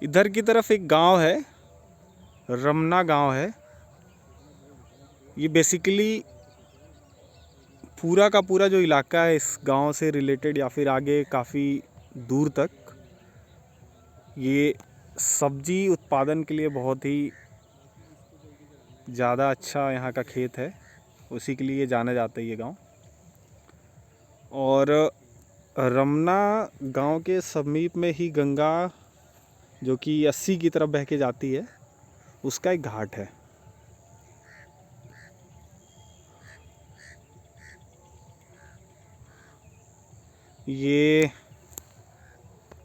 इधर की तरफ एक गांव है, रमना गांव है। ये बेसिकली पूरा का पूरा जो इलाका है इस गांव से रिलेटेड या फिर आगे काफ़ी दूर तक ये सब्जी उत्पादन के लिए बहुत ही ज़्यादा अच्छा यहाँ का खेत है, उसी के लिए जाना जाता है ये गांव। और रमना गांव के समीप में ही गंगा, जो कि 80 की तरफ बह के जाती है, उसका एक घाट है। ये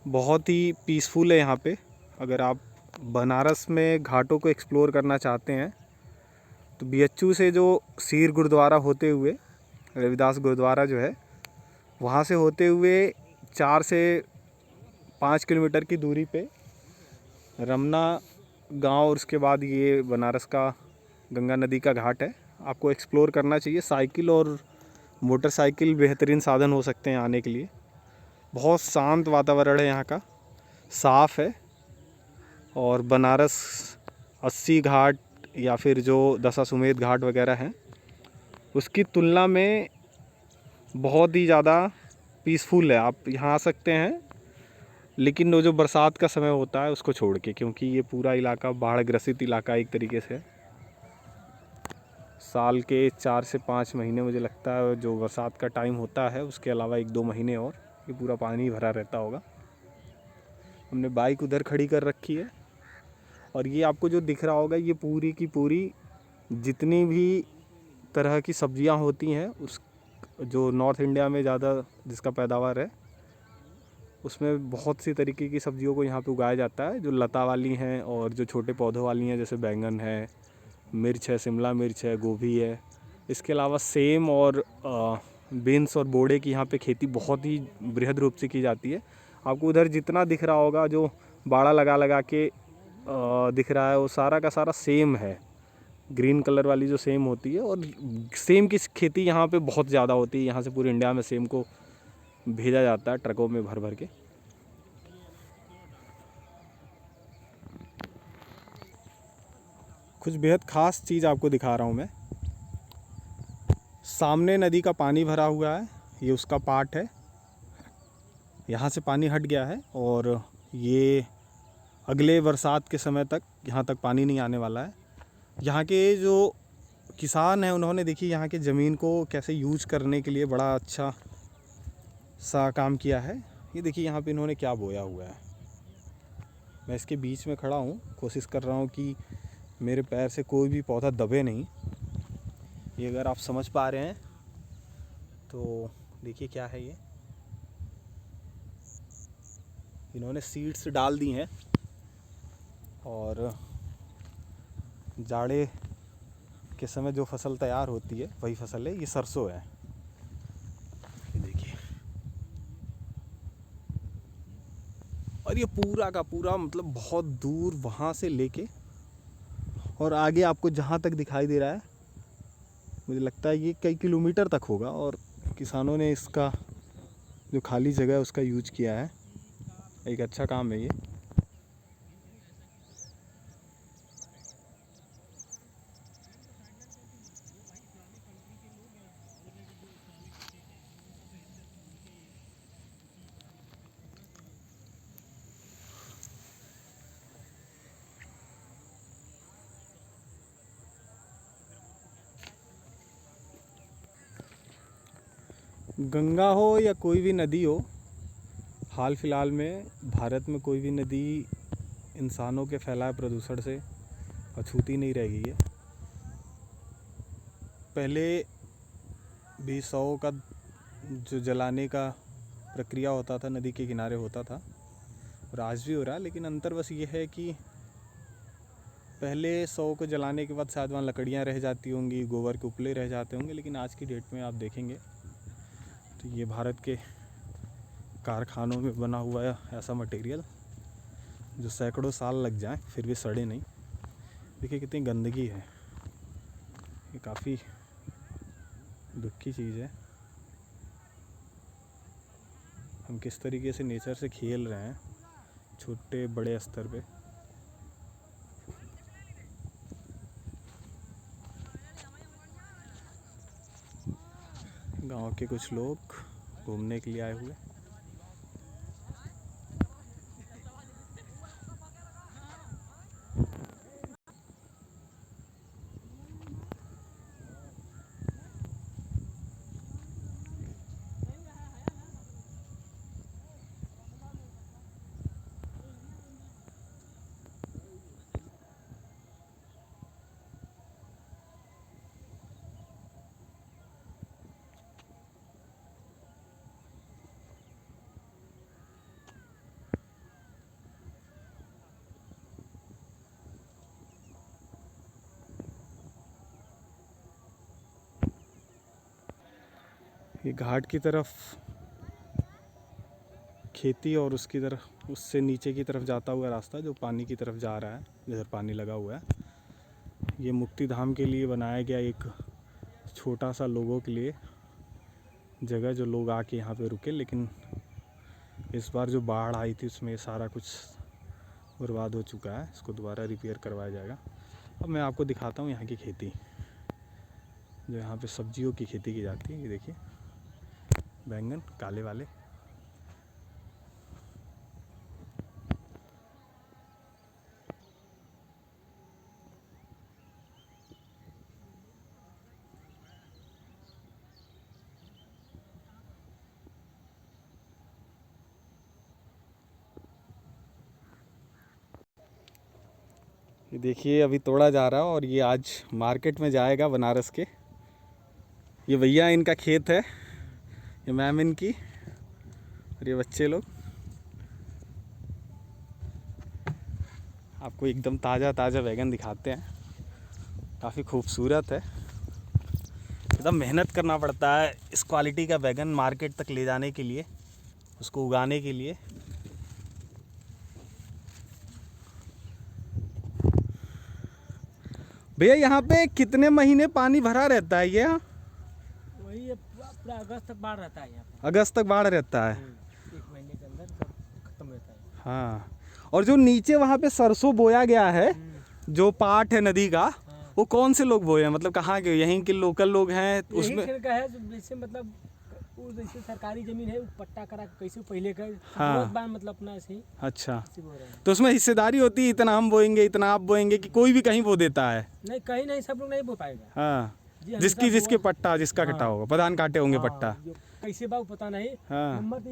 बहुत ही पीसफुल है यहाँ पे। अगर आप बनारस में घाटों को एक्सप्लोर करना चाहते हैं तो बीएचयू से जो सीर गुरुद्वारा होते हुए, रविदास गुरुद्वारा जो है, वहाँ से होते हुए 4 से 5 किलोमीटर की दूरी पे रमना गांव और उसके बाद ये बनारस का गंगा नदी का घाट है। आपको एक्सप्लोर करना चाहिए। साइकिल और मोटरसाइकिल बेहतरीन साधन हो सकते हैं आने के लिए। बहुत शांत वातावरण है यहाँ का, साफ़ है। और बनारस 80 घाट या फिर जो दशाश्वमेध घाट वगैरह हैं उसकी तुलना में बहुत ही ज़्यादा पीसफुल है। आप यहाँ आ सकते हैं, लेकिन वो जो बरसात का समय होता है उसको छोड़ के, क्योंकि ये पूरा इलाका बाढ़ ग्रसित इलाका एक तरीके से। साल के 4 से 5 महीने मुझे लगता है जो बरसात का टाइम होता है, उसके अलावा 1-2 महीने और ये पूरा पानी भरा रहता होगा। हमने बाइक उधर खड़ी कर रखी है और ये आपको जो दिख रहा होगा ये पूरी की पूरी जितनी भी तरह की सब्जियां होती हैं उस जो नॉर्थ इंडिया में ज़्यादा जिसका पैदावार है, उसमें बहुत सी तरीके की सब्जियों को यहाँ पे उगाया जाता है, जो लता वाली हैं और जो छोटे पौधों वाली हैं, जैसे बैंगन है, मिर्च है, शिमला मिर्च है, गोभी है। इसके अलावा सेम और बीन्स और बोड़े की यहाँ पे खेती बहुत ही बृहद रूप से की जाती है। आपको उधर जितना दिख रहा होगा जो बाड़ा लगा लगा के दिख रहा है, वो सारा का सारा सेम है। ग्रीन कलर वाली जो सेम होती है, और सेम की खेती यहाँ पे बहुत ज़्यादा होती है। यहाँ से पूरे इंडिया में सेम को भेजा जाता है ट्रकों में भर भर के। कुछ बेहद ख़ास चीज़ आपको दिखा रहा हूँ मैं। सामने नदी का पानी भरा हुआ है, ये उसका पार्ट है। यहाँ से पानी हट गया है और ये अगले बरसात के समय तक यहाँ तक पानी नहीं आने वाला है। यहाँ के जो किसान हैं उन्होंने देखिए यहाँ के ज़मीन को कैसे यूज करने के लिए बड़ा अच्छा सा काम किया है। ये देखिए यहाँ पे इन्होंने क्या बोया हुआ है। मैं इसके बीच में खड़ा हूँ, कोशिश कर रहा हूँ कि मेरे पैर से कोई भी पौधा दबे नहीं। ये अगर आप समझ पा रहे हैं तो देखिए क्या है ये। इन्होंने सीड्स डाल दी हैं और जाड़े के समय जो फसल तैयार होती है वही फसल है। ये सरसों है, ये देखिए। और ये पूरा का पूरा मतलब बहुत दूर वहाँ से लेके और आगे आपको जहाँ तक दिखाई दे रहा है, मुझे लगता है ये कई किलोमीटर तक होगा। और किसानों ने इसका जो खाली जगह है उसका यूज किया है। एक अच्छा काम है ये। गंगा हो या कोई भी नदी हो, हाल फिलहाल में भारत में कोई भी नदी इंसानों के फैलाए प्रदूषण से अछूती नहीं रह गई है। पहले भी 100 का जो जलाने का प्रक्रिया होता था नदी के किनारे होता था, और आज भी हो रहा है। लेकिन अंतर बस ये है कि पहले 100 को जलाने के बाद शायद वहाँ लकड़ियाँ रह जाती होंगी, गोबर के उपले रह जाते होंगे, लेकिन आज की डेट में आप देखेंगे तो ये भारत के कारखानों में बना हुआ है ऐसा मटेरियल जो सैकड़ों साल लग जाए फिर भी सड़े नहीं। देखिए कितनी गंदगी है, ये काफ़ी दुख की चीज़ है। हम किस तरीके से नेचर से खेल रहे हैं छोटे बड़े स्तर पे। गांव के कुछ लोग घूमने के लिए आए हुए। ये घाट की तरफ खेती और उसकी तरफ, उससे नीचे की तरफ जाता हुआ रास्ता जो पानी की तरफ जा रहा है, जिधर पानी लगा हुआ है, ये मुक्ति धाम के लिए बनाया गया एक छोटा सा लोगों के लिए जगह, जो लोग आके यहाँ पे रुके। लेकिन इस बार जो बाढ़ आई थी उसमें सारा कुछ बर्बाद हो चुका है। इसको दोबारा रिपेयर करवाया जाएगा। अब मैं आपको दिखाता हूँ यहाँ की खेती, जो यहाँ पे सब्जियों की खेती की जाती है। ये देखिए बैंगन काले वाले। ये देखिए अभी तोड़ा जा रहा है और ये आज मार्केट में जाएगा बनारस के। ये भैया इनका खेत है, ये मैम इनकी, और ये बच्चे लोग। आपको एकदम ताज़ा ताज़ा बैगन दिखाते हैं, काफ़ी खूबसूरत है। एकदम मेहनत करना पड़ता है इस क्वालिटी का बैगन मार्केट तक ले जाने के लिए, उसको उगाने के लिए। भैया यहाँ पे कितने महीने पानी भरा रहता है ये? वही पूरा अगस्त तक बाढ़ रहता है यहाँ पे। अगस्त तक बाढ़ रहता है। 1 महीने के अंदर सब खत्म रहता है। हाँ, और जो नीचे वहाँ पे सरसों बोया गया है, जो पार्ट है नदी का, हाँ। वो कौन से लोग बोए हैं? मतलब कहाँ के? यहीं के लोकल लोग हैं उसमें? यही का है जैसे मतलब वो जैसे सरकारी जमीन है, पट्टा करा कैसे पहले का। हाँ। बार मतलब अपना ऐसे ही अच्छा, ऐसे बो रहे हैं। तो उसमें हिस्सेदारी होती है, इतना हम बोएंगे इतना आप बोएंगे, कि कोई भी कहीं बो देता है? नहीं, कहीं नहीं, सब लोग नहीं बो पाएगा। हाँ, जी, हम जिसकी सब जिसके बोल- पट्टा, जिसका कटा हाँ। होगा, प्रधान काटे होंगे हाँ, पट्टा। जो कैसे बाऊ पता नहीं। हाँ। नंबर तो